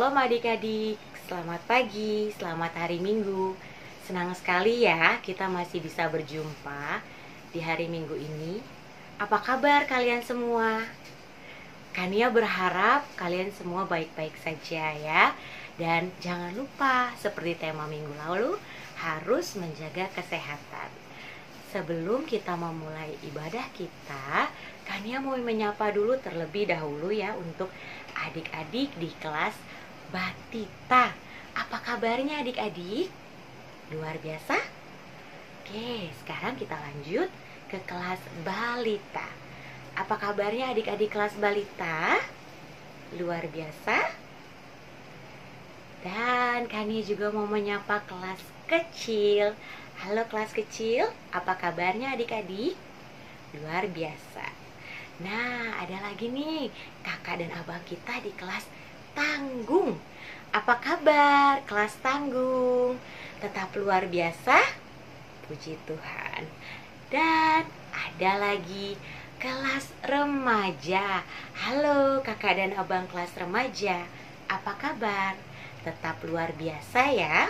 Shalom adik-adik, selamat pagi, selamat hari Minggu. Senang sekali ya kita masih bisa berjumpa di hari Minggu ini. Apa kabar kalian semua? Kania berharap kalian semua baik-baik saja ya. Dan jangan lupa, seperti tema minggu lalu, harus menjaga kesehatan. Sebelum kita memulai ibadah kita, Kania mau menyapa dulu terlebih dahulu ya untuk adik-adik di kelas Batita. Apa kabarnya adik-adik? Luar biasa? Oke, sekarang kita lanjut ke kelas Balita. Apa kabarnya adik-adik kelas Balita? Luar biasa? Dan Kania juga mau menyapa kelas kecil. Halo kelas kecil, apa kabarnya adik-adik? Luar biasa. Nah, ada lagi nih kakak dan abang kita di kelas Tanggung. Apa kabar kelas Tanggung? Tetap luar biasa? Puji Tuhan. Dan ada lagi kelas remaja. Halo kakak dan abang kelas remaja. Apa kabar? Tetap luar biasa ya.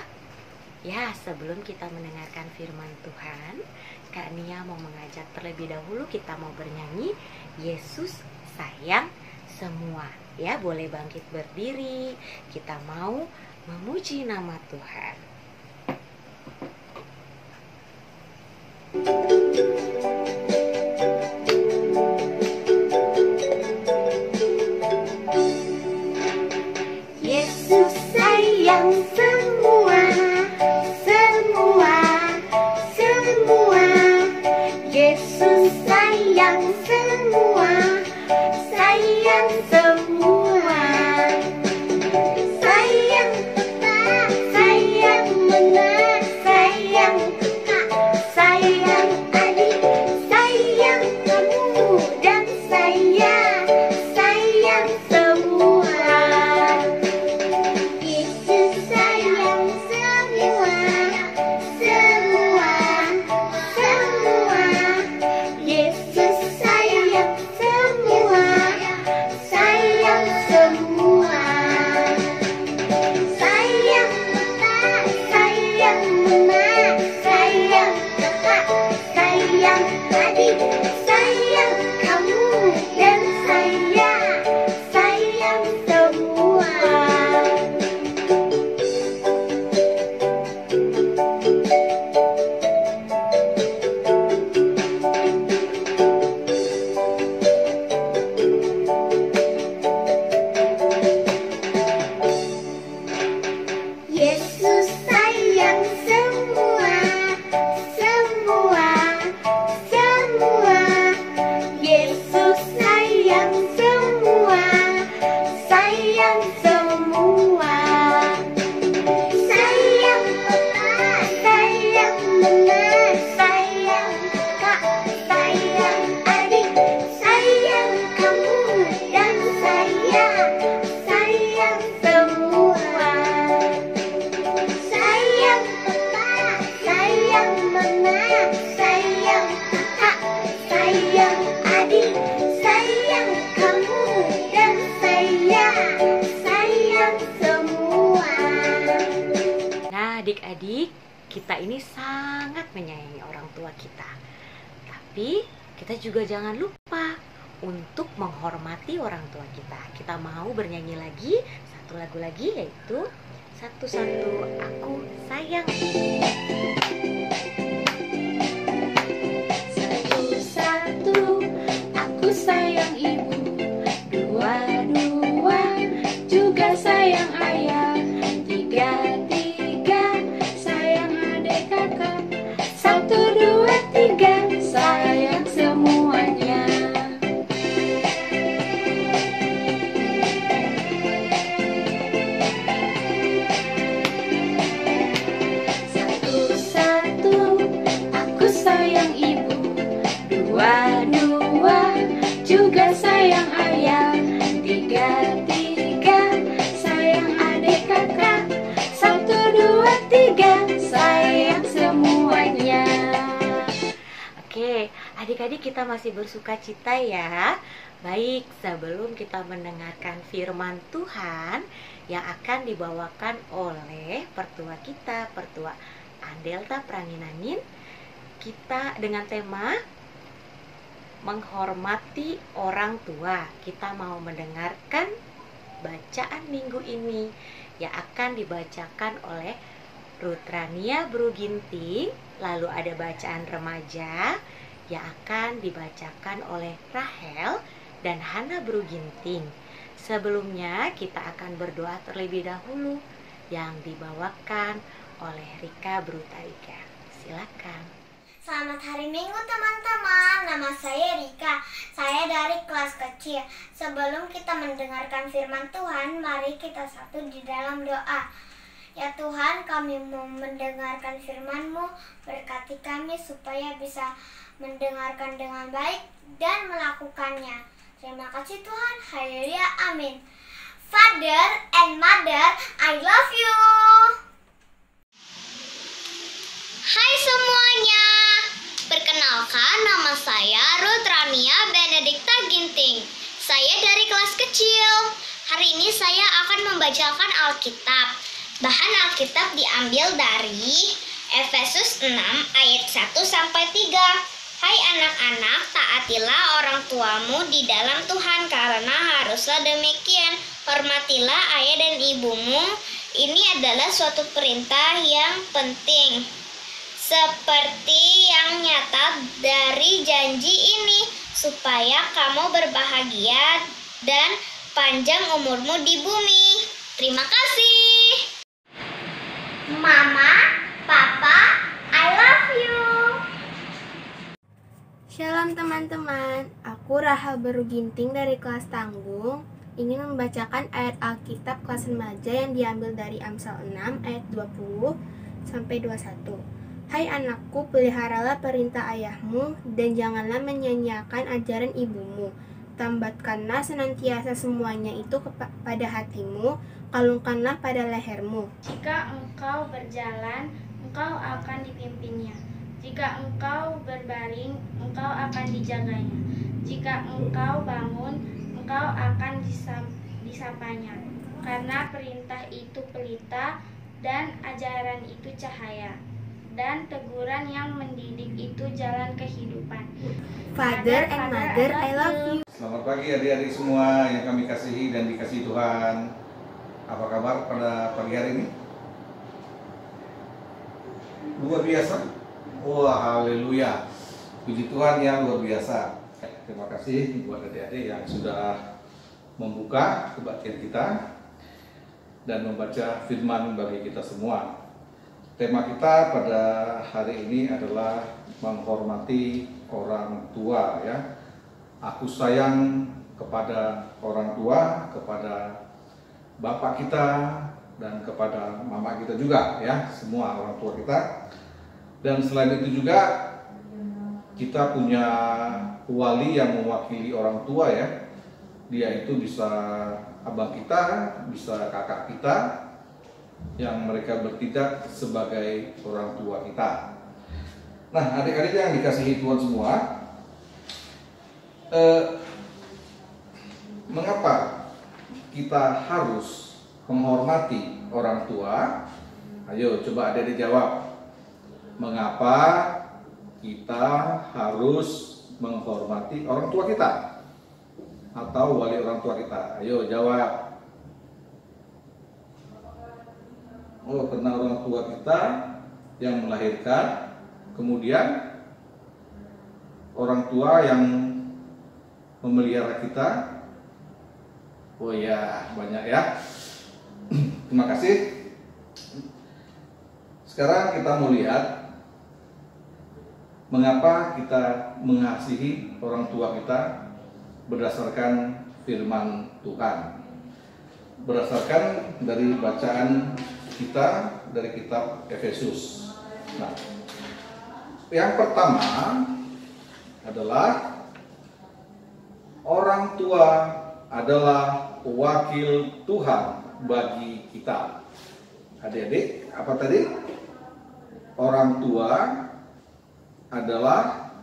Ya, sebelum kita mendengarkan firman Tuhan, Kak Nia mau mengajak terlebih dahulu kita mau bernyanyi Yesus sayang semua. Ya, boleh bangkit berdiri. Kita mau memuji nama Tuhan. Yesus sayang semua, semua, semua. Yesus sayang semua, sayang semua. Sayang Papa, sayang Mama, sayang Kakak, sayang adik, sayang kamu dan saya, sayang semua. Yesus sayang semua, semua, semua. Yesus sayang semua, sayang semua. Sayang Papa, sayang Mama, sayang Kakak, sayang adik, sayang kamu dan saya, sayang semua. Yesus sayang semua, semua, semua. Yesus sayang semua, sayang semua. Sayang Papa, sayang Mama, sayang Kakak, sayang adik, sayang kamu dan saya, sayang semua. Sayang Papa, sayang Mama, sayang Kakak, sayang adik, sayang kamu dan saya, sayang semua. Nah, adik-adik, kita ini sangat menyayangi orang tua kita. Tapi kita juga jangan lupa untuk menghormati orang tua kita. Kita mau bernyanyi lagi satu lagu lagi, yaitu Satu-satu Aku Sayang. Satu-satu aku sayang ibu, dua-dua juga sayang ayah, tiga-tiga sayang adik kakak, satu, dua, tiga sayang semuanya. Satu-satu Tapi kita masih bersuka cita ya. Baik, sebelum kita mendengarkan firman Tuhan yang akan dibawakan oleh pertua kita, pertua Andelta Praninanin, kita dengan tema menghormati orang tua. Kita mau mendengarkan bacaan minggu ini yang akan dibacakan oleh Rutrania Bruginting. Lalu ada bacaan remaja yang akan dibacakan oleh Rahel dan Hana Bruginting. Sebelumnya kita akan berdoa terlebih dahulu yang dibawakan oleh Rika Brutaiga. Silakan. Selamat hari Minggu teman-teman, nama saya Rika, saya dari kelas kecil. Sebelum kita mendengarkan firman Tuhan, mari kita satu di dalam doa. Ya Tuhan, kami mau mendengarkan firman-Mu, berkati kami supaya bisa mendengarkan dengan baik dan melakukannya. Terima kasih Tuhan, haleluya, amin. Father and Mother, I love you. Hai semuanya, perkenalkan nama saya Rutrania Benedikta Ginting. Saya dari kelas kecil. Hari ini saya akan membacakan Alkitab. Bahan Alkitab diambil dari Efesus 6 ayat 1-3. Hai anak-anak, taatilah orang tuamu di dalam Tuhan, karena haruslah demikian. Hormatilah ayah dan ibumu. Ini adalah suatu perintah yang penting. Seperti yang nyata dari janji ini, supaya kamu berbahagia dan panjang umurmu di bumi. Terima kasih. Mama, Papa, I love you. Shalom teman-teman, aku Rahel Beruginting dari kelas Tanggung ingin membacakan ayat Alkitab kelas remaja yang diambil dari Amsal 6 ayat 20-21. Hai anakku, peliharalah perintah ayahmu dan janganlah menyanyiakan ajaran ibumu. Tambatkanlah senantiasa semuanya itu pada hatimu, kalungkanlah pada lehermu. Jika engkau berjalan, engkau akan dipimpinnya. Jika engkau berbaring, engkau akan dijaganya. Jika engkau bangun, engkau akan disapanya. Karena perintah itu pelita dan ajaran itu cahaya, dan teguran yang mendidik itu jalan kehidupan. Father and Mother, I love you. Selamat pagi adik-adik semua yang kami kasihi dan dikasihi Tuhan. Apa kabar pada pagi hari ini? Luar biasa. Wah, haleluya. Puji Tuhan yang luar biasa. Terima kasih buat adik-adik yang sudah membuka kebaktian kita dan membaca firman bagi kita semua. Tema kita pada hari ini adalah menghormati orang tua ya. Aku sayang kepada orang tua, kepada bapak kita dan kepada mama kita juga ya, semua orang tua kita. Dan selain itu juga kita punya wali yang mewakili orang tua ya. Dia itu bisa abang kita, bisa kakak kita, yang mereka bertindak sebagai orang tua kita. Nah, adik-adik yang dikasihi Tuhan semua, mengapa kita harus menghormati orang tua? Ayo coba adik-adik jawab. Mengapa kita harus menghormati orang tua kita atau wali orang tua kita? Ayo jawab. Oh, karena orang tua kita yang melahirkan, kemudian orang tua yang memelihara kita. Oh ya, banyak ya. Terima kasih. Sekarang kita mau lihat mengapa kita mengasihi orang tua kita berdasarkan firman Tuhan. Berdasarkan dari bacaan kita dari kitab Efesus. Nah, yang pertama adalah orang tua adalah wakil Tuhan bagi kita. Adik-adik, apa tadi? Orang tua adalah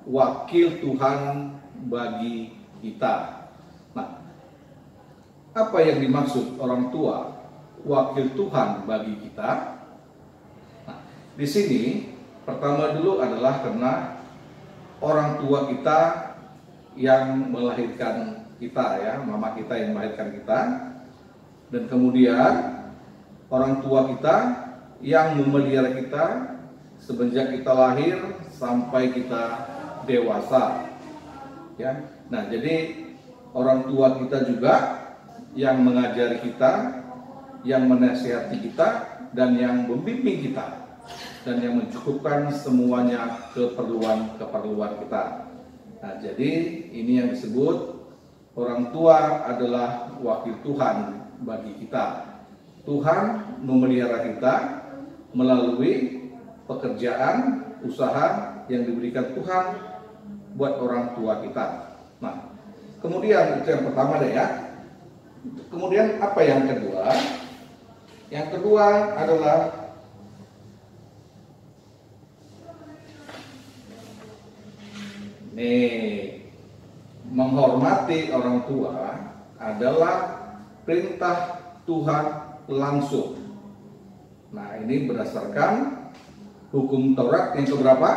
wakil Tuhan bagi kita. Nah, apa yang dimaksud orang tua wakil Tuhan bagi kita? Nah, di sini pertama dulu adalah karena orang tua kita yang melahirkan kita, ya, mama kita yang melahirkan kita, dan kemudian orang tua kita yang memelihara kita semenjak kita lahir sampai kita dewasa, ya. Nah, jadi orang tua kita juga yang mengajari kita, yang menasihati kita, dan yang membimbing kita, dan yang mencukupkan semuanya keperluan kita. Nah, jadi ini yang disebut orang tua adalah wakil Tuhan bagi kita. Tuhan memelihara kita melalui pekerjaan, usaha yang diberikan Tuhan buat orang tua kita. Nah, kemudian itu yang pertama deh, ya. Kemudian apa yang kedua? Yang kedua adalah menghormati orang tua adalah perintah Tuhan langsung. Nah, ini berdasarkan hukum Taurat yang keberapa?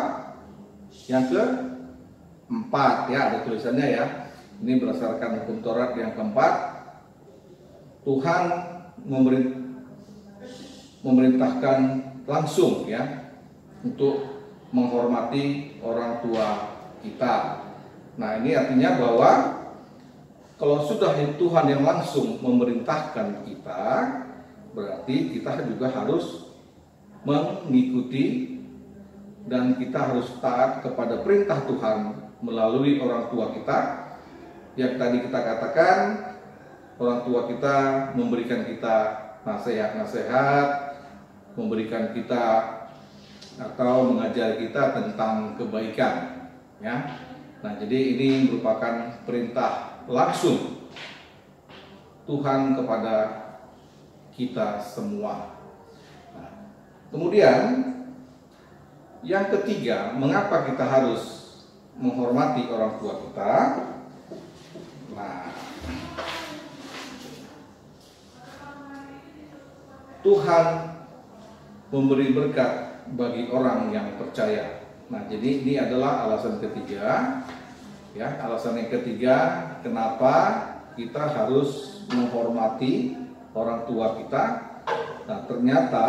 Yang keempat, ya, ada tulisannya, ya. Ini berdasarkan hukum Taurat yang keempat. Tuhan memerintahkan langsung, ya, untuk menghormati orang tua kita. Nah, ini artinya bahwa kalau sudah Tuhan yang langsung memerintahkan kita, berarti kita juga harus mengikuti dan kita harus taat kepada perintah Tuhan melalui orang tua kita. Yang tadi kita katakan, orang tua kita memberikan kita nasihat-nasihat, memberikan kita atau mengajari kita tentang kebaikan, ya. Nah, jadi ini merupakan perintah langsung Tuhan kepada kita semua. Nah, kemudian yang ketiga, mengapa kita harus menghormati orang tua kita? Nah, Tuhan memberi berkat bagi orang yang percaya. Nah, jadi ini adalah alasan ketiga, ya. Alasan yang ketiga kenapa kita harus menghormati orang tua kita. Nah, ternyata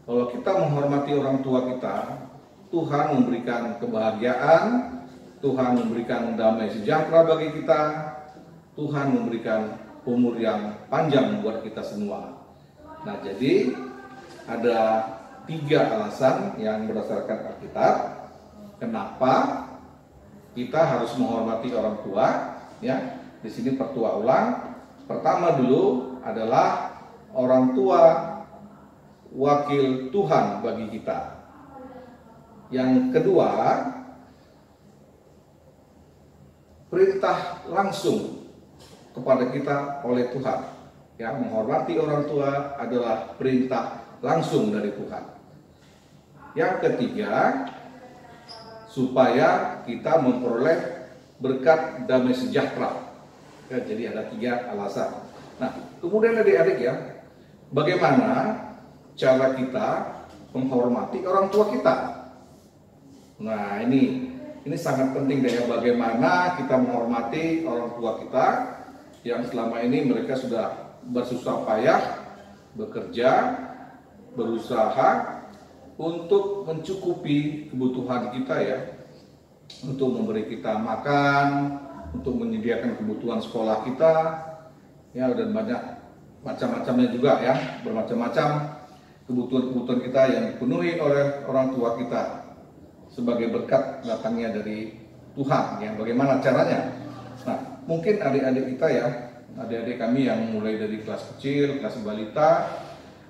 kalau kita menghormati orang tua kita, Tuhan memberikan kebahagiaan, Tuhan memberikan damai sejahtera bagi kita, Tuhan memberikan umur yang panjang buat kita semua. Nah, jadi ada 3 alasan yang berdasarkan Alkitab kenapa kita harus menghormati orang tua, ya. Di sini pertua ulang. Pertama dulu adalah orang tua wakil Tuhan bagi kita. Yang kedua, perintah langsung kepada kita oleh Tuhan. Ya, menghormati orang tua adalah perintah langsung dari Tuhan. Yang ketiga, supaya kita memperoleh berkat damai sejahtera. Ya, jadi ada 3 alasan. Nah, kemudian adik-adik, ya, bagaimana cara kita menghormati orang tua kita? Nah, ini sangat penting deh, ya, bagaimana kita menghormati orang tua kita yang selama ini mereka sudah bersusah payah bekerja, berusaha untuk mencukupi kebutuhan kita, ya, untuk memberi kita makan, untuk menyediakan kebutuhan sekolah kita, ya, dan banyak macam-macamnya juga, ya, bermacam-macam kebutuhan-kebutuhan kita yang dipenuhi oleh orang tua kita sebagai berkat datangnya dari Tuhan. Ya, bagaimana caranya? Nah, mungkin adik-adik kita, ya, adik-adik kami yang mulai dari kelas kecil, kelas balita,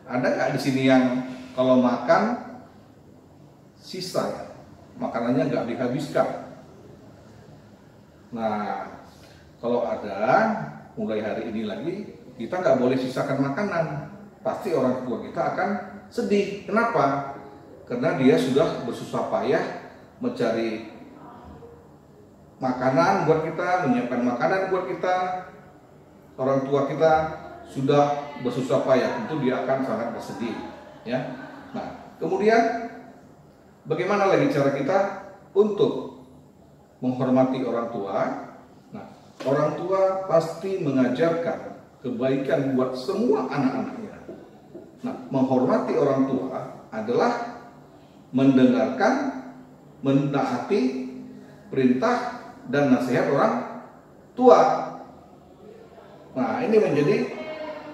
ada nggak di sini yang kalau makan sisa, makanannya nggak dihabiskan? Nah, kalau ada, mulai hari ini lagi kita nggak boleh sisakan makanan. Pasti orang tua kita akan sedih. Kenapa? Karena dia sudah bersusah payah mencari makanan buat kita, menyiapkan makanan buat kita, orang tua kita sudah bersusah payah, tentu dia akan sangat bersedih, ya. Nah, kemudian bagaimana lagi cara kita untuk menghormati orang tua? Nah, orang tua pasti mengajarkan kebaikan buat semua anak-anaknya. Nah, menghormati orang tua adalah mendengarkan, mentaati perintah dan nasihat orang tua. Nah, ini menjadi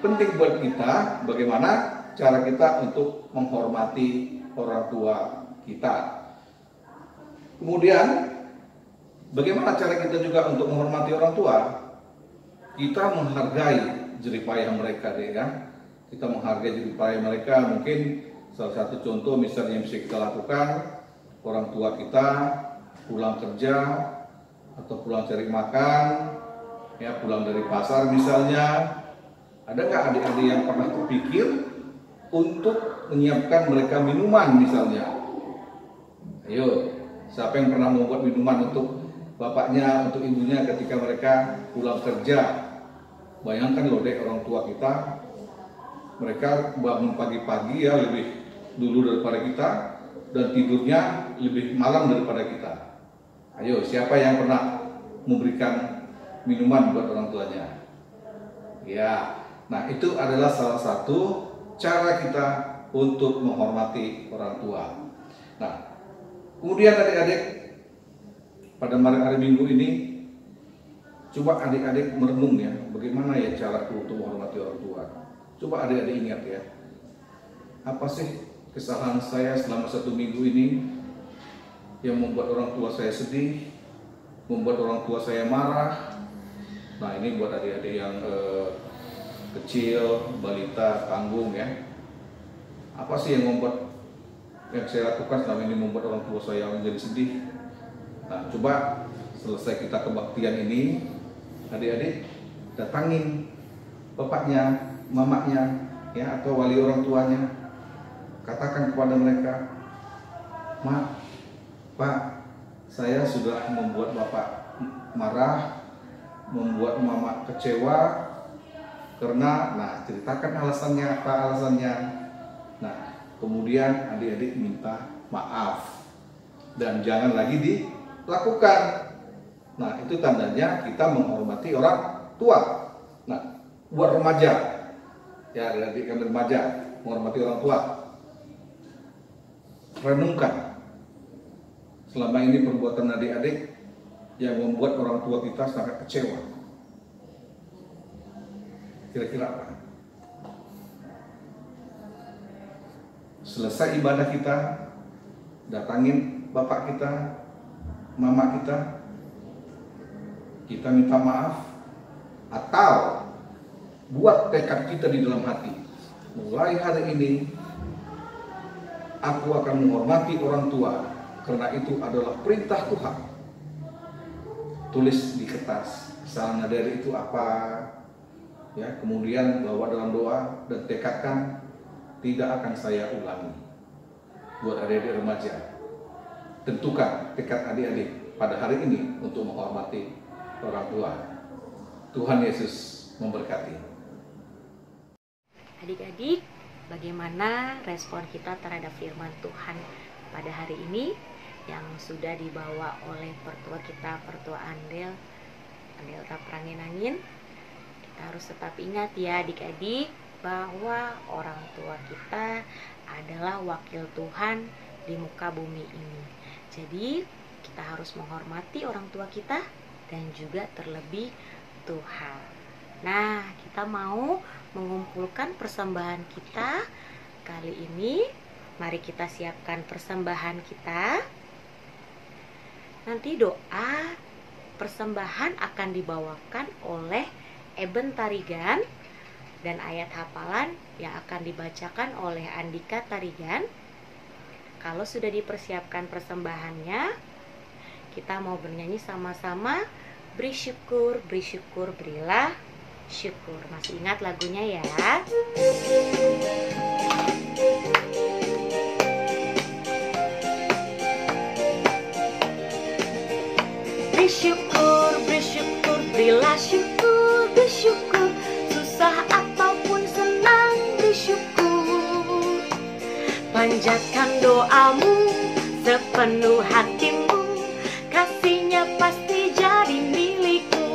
penting buat kita, bagaimana cara kita untuk menghormati orang tua kita. Kemudian, bagaimana cara kita juga untuk menghormati orang tua? Kita menghargai jerih payah mereka, ya. Kita menghargai jerih payah mereka. Mungkin salah satu contoh misalnya yang bisa kita lakukan, orang tua kita pulang kerja atau pulang cari makan, ya, pulang dari pasar misalnya, ada nggak adik-adik yang pernah terpikir untuk menyiapkan mereka minuman misalnya? Ayo, siapa yang pernah membuat minuman untuk bapaknya, untuk ibunya ketika mereka pulang kerja? Bayangkan loh deh, orang tua kita, mereka bangun pagi-pagi ya lebih dulu daripada kita, dan tidurnya lebih malam daripada kita. Ayo, siapa yang pernah memberikan minuman buat orang tuanya? Ya, nah itu adalah salah satu cara kita untuk menghormati orang tua. Nah, kemudian adik-adik, pada hari Minggu ini, coba adik-adik merenung ya, bagaimana ya cara untuk menghormati orang tua. Coba adik-adik ingat ya, apa sih kesalahan saya selama 1 minggu ini yang membuat orang tua saya sedih, membuat orang tua saya marah. Nah, ini buat adik-adik yang kecil, balita, tanggung ya. Apa sih yang membuat, yang saya lakukan selama ini membuat orang tua saya menjadi sedih? Nah, coba selesai kita kebaktian ini, adik-adik datangin bapaknya, mamanya, ya, atau wali orang tuanya. Katakan kepada mereka, "Ma, Pak, saya sudah membuat bapak marah, membuat mama kecewa karena," nah, ceritakan alasannya, apa alasannya. Nah, kemudian adik-adik minta maaf dan jangan lagi dilakukan. Nah, itu tandanya kita menghormati orang tua. Nah, buat remaja, ya, adik-adik kami remaja, menghormati orang tua. Renungkan selama ini perbuatan adik-adik yang membuat orang tua kita sangat kecewa. Kira-kira apa? Selesai ibadah kita, datangin bapak kita, mama kita minta maaf, atau buat tekad kita di dalam hati, mulai hari ini aku akan menghormati orang tua karena itu adalah perintah Tuhan. Tulis di kertas kesalahan dari itu apa, ya, kemudian bawa dalam doa dan tekadkan tidak akan saya ulangi. Buat adik-adik remaja, tentukan tekad adik-adik pada hari ini untuk menghormati orang tua. Tuhan Yesus memberkati. Adik-adik, bagaimana respon kita terhadap firman Tuhan pada hari ini yang sudah dibawa oleh pertua kita, pertua Andel Tapranginangin? Kita harus tetap ingat ya adik-adik, bahwa orang tua kita adalah wakil Tuhan di muka bumi ini. Jadi kita harus menghormati orang tua kita dan juga terlebih Tuhan. Nah, kita mau mengumpulkan persembahan kita kali ini. Mari kita siapkan persembahan kita. Nanti doa persembahan akan dibawakan oleh Eben Tarigan dan ayat hafalan yang akan dibacakan oleh Andika Tarigan. Kalau sudah dipersiapkan persembahannya, kita mau bernyanyi sama-sama, beri syukur, berilah syukur. Masih ingat lagunya ya? Beri bersyukur, bersyukur, berilah syukur, bersyukur, susah ataupun senang bersyukur. Panjatkan doamu sepenuh hatimu, kasihnya pasti jadi milikmu.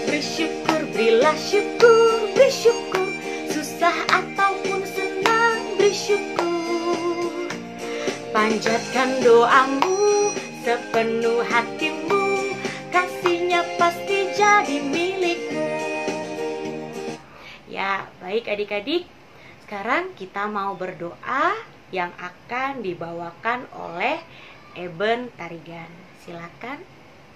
Bersyukur, berilah syukur, bersyukur, susah ataupun senang bersyukur. Panjatkan doamu sepenuh hatimu, kasihnya pasti jadi milikmu. Ya, baik adik-adik. Sekarang kita mau berdoa yang akan dibawakan oleh Eben Tarigan. Silakan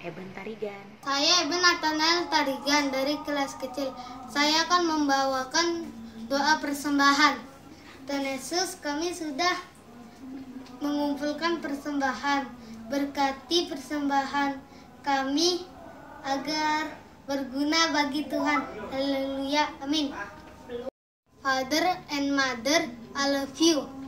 Eben Tarigan. Saya Eben Nathanael Tarigan dari kelas kecil. Saya akan membawakan doa persembahan. Tuhan Yesus, kami sudah mengumpulkan persembahan. Berkati persembahan kami agar berguna bagi Tuhan. Haleluya, amin. Father and Mother, I love you.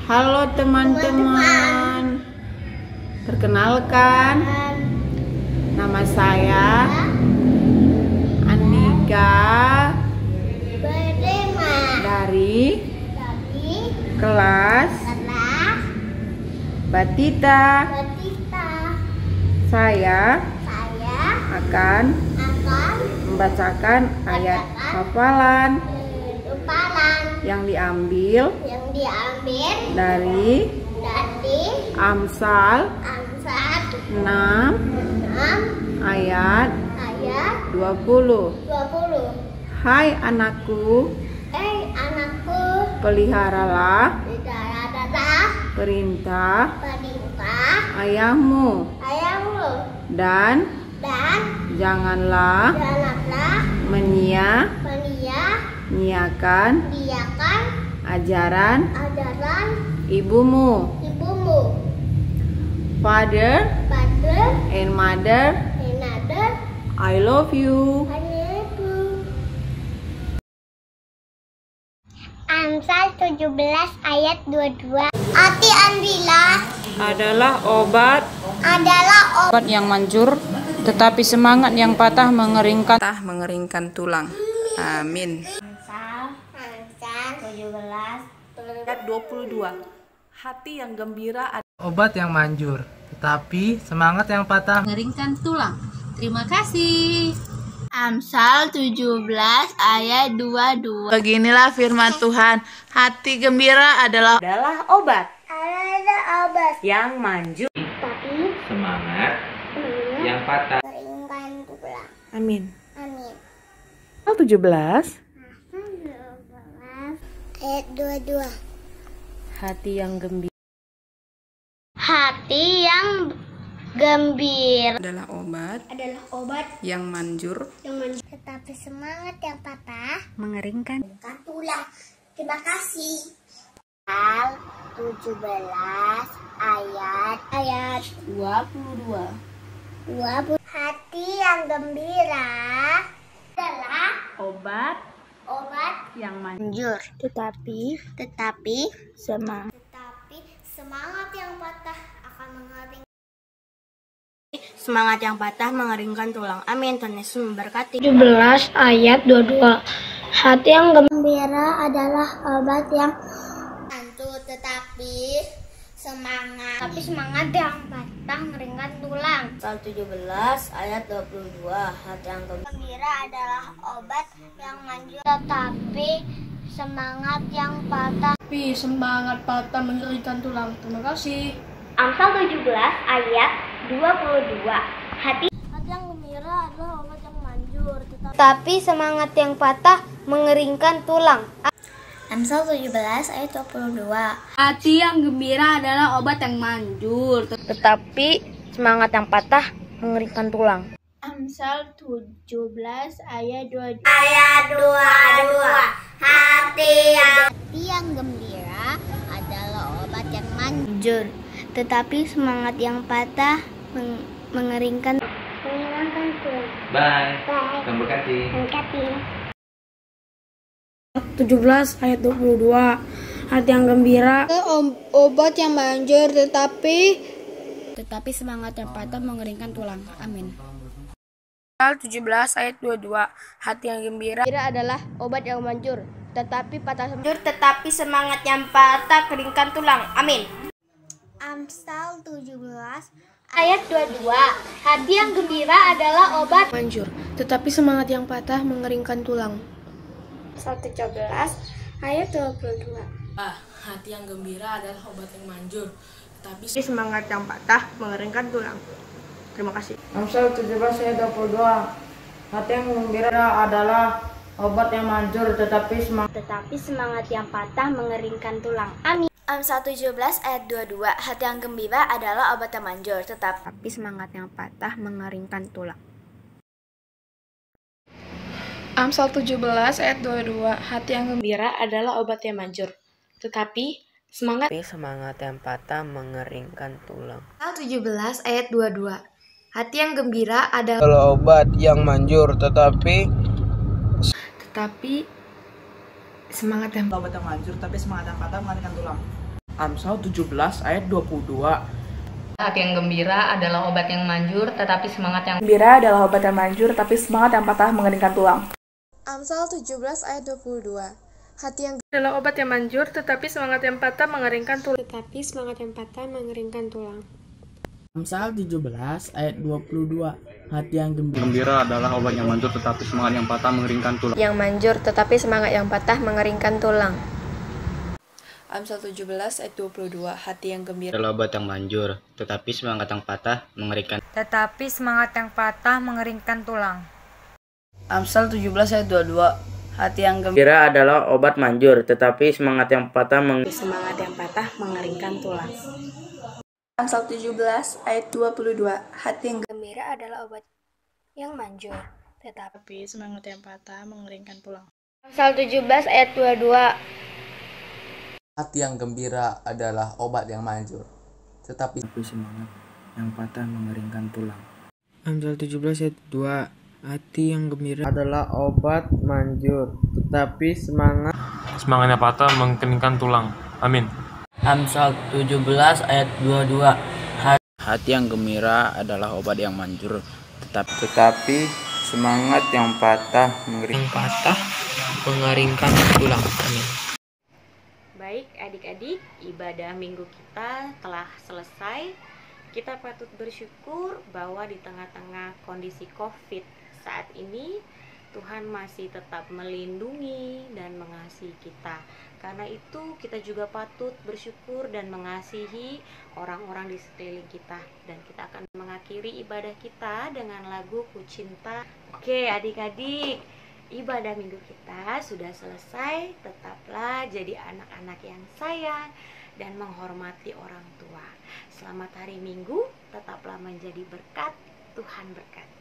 Halo teman-teman, perkenalkan, nama saya Andika dari kelas Batita. Saya akan membacakan ayat hafalan yang diambil dari Amsal 6 ayat 20. Hai anakku, peliharalah perintah ayahmu dan janganlah menyia-nyiakan ajaran ibumu. Father and Mother, I love you. Amsal 17 ayat 22. Hati Andila Adalah obat yang manjur, tetapi semangat yang patah mengeringkan tulang. Amin. Amsal 17 Ayat 22. Hati yang gembira adalah obat yang manjur, tetapi semangat yang patah mengeringkan tulang. Terima kasih. Amsal 17 ayat 22. Beginilah firman Tuhan, hati gembira adalah obat obat yang manjur, tapi semangat yang patah. keringkan tulang. Amin. Amin. 17. Ayat 22. hati yang gembira Adalah obat yang manjur, Tetapi semangat yang patah mengeringkan. tulang. Terima kasih. Amsal 17 ayat 22. Hati yang gembira adalah obat yang manjur. tetapi Semangat. semangat yang patah akan mengering. Semangat yang patah mengeringkan tulang. Amin. Tuhan Yesus memberkati. 17 ayat 22. Hati yang Gembira adalah obat yang manjur, tetapi semangat yang patah mengeringkan tulang. Amsal 17 ayat 22. Hati yang Gembira adalah obat yang manjur, tetapi semangat yang patah. Tapi semangat patah mengeringkan tulang. Terima kasih. Amsal 17 ayat 22. Hati yang gembira adalah obat yang manjur, tetapi semangat yang patah mengeringkan tulang. Amsal 17 ayat 22. Hati yang gembira adalah obat yang manjur, Tetapi semangat yang patah mengeringkan tulang. Amsal 17 ayat 22. Ayat 22. Hati yang gembira adalah obat yang manjur, tetapi semangat yang patah mengeringkan tulang. Bye. Tuhan berkati. 17 ayat 22. Hati yang gembira Obat yang manjur, tetapi semangat yang patah mengeringkan tulang. Amin. Amsal 17 ayat 22. Hati yang gembira adalah obat yang manjur, tetapi semangat yang patah keringkan tulang. Amin. Amsal 17 ayat 22. Hati yang gembira adalah obat Manjur, tetapi semangat yang patah mengeringkan tulang. Amsal 17 ayat 22. Hati yang gembira adalah obat yang manjur, tetapi Semangat yang patah mengeringkan tulang. Terima kasih. Amsal 17 ayat 22. Hati yang gembira adalah obat yang manjur, tetapi semangat yang patah mengeringkan tulang. Amin. Amsal 17 ayat 22. Hati yang gembira adalah obat yang manjur, tetapi semangat yang patah mengeringkan tulang. Amsal 17 ayat 22. Hati yang gembira adalah obat yang manjur, tetapi semangat yang patah mengeringkan tulang. Amsal 17 ayat 22. Hati yang gembira adalah obat yang manjur, tetapi semangat yang Obat yang manjur, tapi semangat yang patah mengeringkan tulang. Amsal 17 ayat 22. Hati yang gembira adalah obat yang manjur, tetapi semangat yang gembira adalah obat yang manjur, tapi semangat yang patah mengeringkan tulang. Amsal 17 ayat 22. Hati yang adalah obat yang manjur, tetapi semangat yang patah mengeringkan tulang. Amsal 17 ayat 22. Hati yang Gembira adalah obat yang manjur, tetapi semangat yang patah mengeringkan tulang. Yang manjur, tetapi semangat yang patah mengeringkan tulang. Amsal 17 ayat 22. Hati yang gembira adalah obat yang manjur, tetapi semangat yang patah mengeringkan. tulang. Amsal 17 ayat 22. Hati yang Gembira adalah obat manjur, tetapi semangat yang patah mengeringkan tulang. Amsal 17 ayat 22. Hati yang gembira adalah obat yang manjur, tetapi semangat yang patah mengeringkan tulang. Amsal 17 ayat 22. Hati yang gembira adalah obat yang manjur, tetapi semangat yang patah mengeringkan tulang. Amsal 17 ayat 2. Hati yang gembira adalah obat manjur, tetapi semangatnya patah mengeringkan tulang. Amin. Amsal 17 ayat 22. Hati yang gembira adalah obat yang manjur, tetapi semangat yang patah mengeringkan tulang. Amin. Baik adik-adik, ibadah minggu kita telah selesai. Kita patut bersyukur bahwa di tengah-tengah kondisi COVID saat ini Tuhan masih tetap melindungi dan mengasihi kita. Karena itu kita juga patut bersyukur dan mengasihi orang-orang di sekeliling kita. Dan kita akan mengakhiri ibadah kita dengan lagu Ku Cinta. Oke adik-adik, ibadah minggu kita sudah selesai. Tetaplah jadi anak-anak yang sayang dan menghormati orang tua. Selamat hari Minggu, tetaplah menjadi berkat. Tuhan berkati.